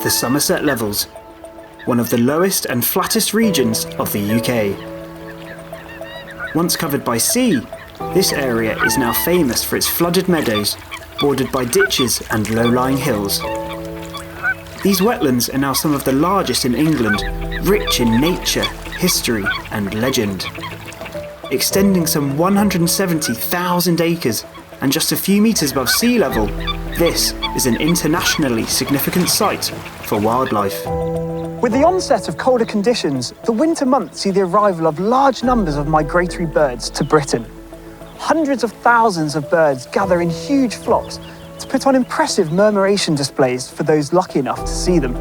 the Somerset Levels, one of the lowest and flattest regions of the UK. Once covered by sea, this area is now famous for its flooded meadows, bordered by ditches and low-lying hills. These wetlands are now some of the largest in England, rich in nature, history and legend. Extending some 170,000 acres and just a few metres above sea level, this is an internationally significant site for wildlife. With the onset of colder conditions, the winter months see the arrival of large numbers of migratory birds to Britain. Hundreds of thousands of birds gather in huge flocks to put on impressive murmuration displays for those lucky enough to see them.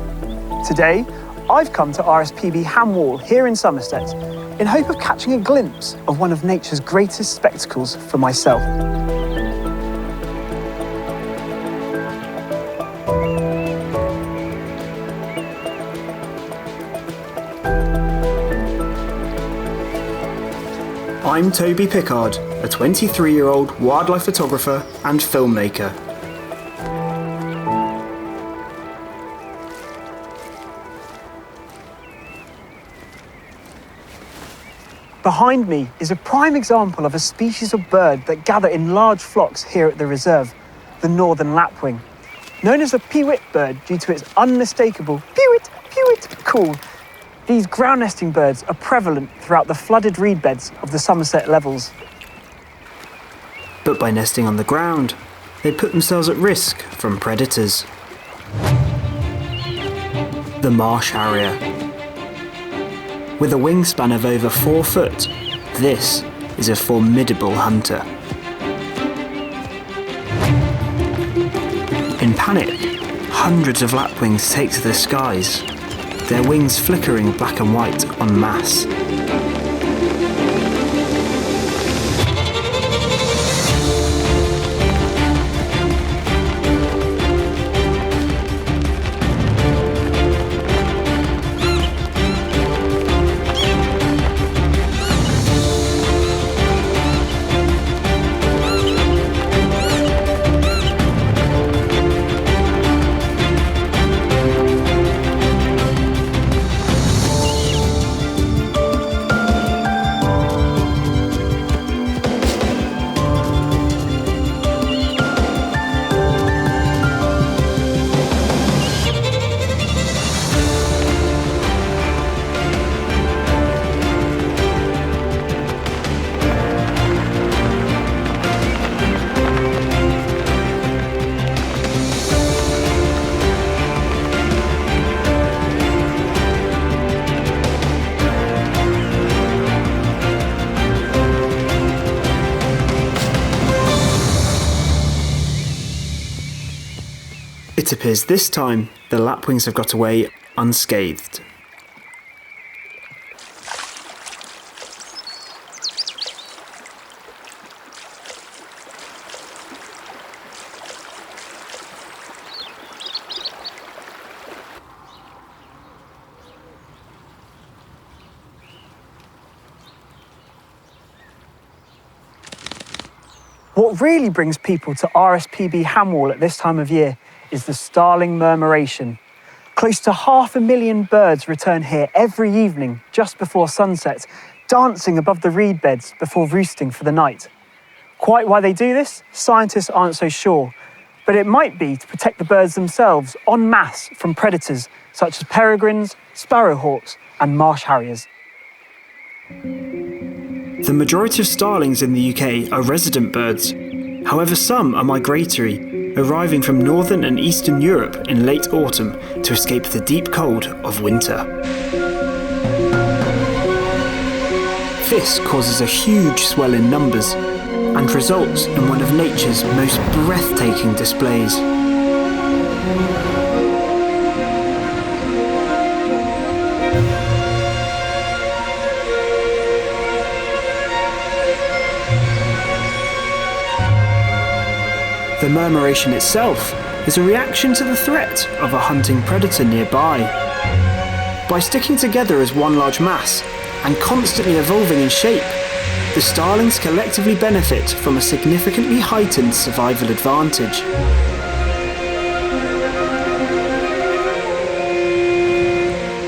Today, I've come to RSPB Ham Wall here in Somerset in hope of catching a glimpse of one of nature's greatest spectacles for myself. I'm Toby Pickard, a 23-year-old wildlife photographer and filmmaker. Behind me is a prime example of a species of bird that gather in large flocks here at the reserve, the northern lapwing. Known as a peewit bird due to its unmistakable peewit, peewit call, these ground nesting birds are prevalent throughout the flooded reed beds of the Somerset Levels. But by nesting on the ground, they put themselves at risk from predators. The Marsh Harrier. With a wingspan of over 4 foot, this is a formidable hunter. In panic, hundreds of lapwings take to the skies, their wings flickering black and white en masse. It appears this time the lapwings have got away unscathed. What really brings people to RSPB Ham Wall at this time of year is the starling murmuration. Close to 500,000 birds return here every evening just before sunset, dancing above the reed beds before roosting for the night. Quite why they do this, scientists aren't so sure, but it might be to protect the birds themselves en masse from predators such as peregrines, sparrowhawks and marsh harriers. The majority of starlings in the UK are resident birds. However, some are migratory, arriving from northern and eastern Europe in late autumn to escape the deep cold of winter. This causes a huge swell in numbers and results in one of nature's most breathtaking displays. The murmuration itself is a reaction to the threat of a hunting predator nearby. By sticking together as one large mass and constantly evolving in shape, the starlings collectively benefit from a significantly heightened survival advantage.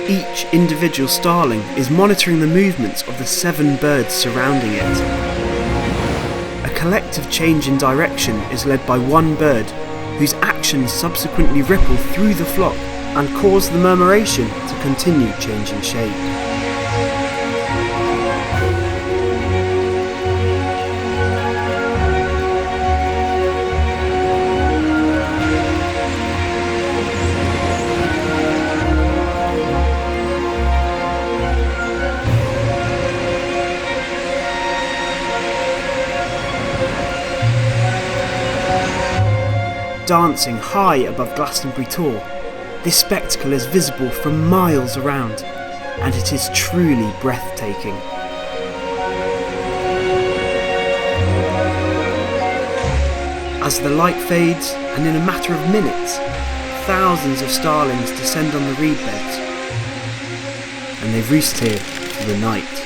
Each individual starling is monitoring the movements of the 7 birds surrounding it. A collective change in direction is led by one bird, whose actions subsequently ripple through the flock and cause the murmuration to continue changing shape. Dancing high above Glastonbury Tor, this spectacle is visible from miles around, and it is truly breathtaking. As the light fades, and in a matter of minutes, thousands of starlings descend on the reed beds, and they roost here for the night.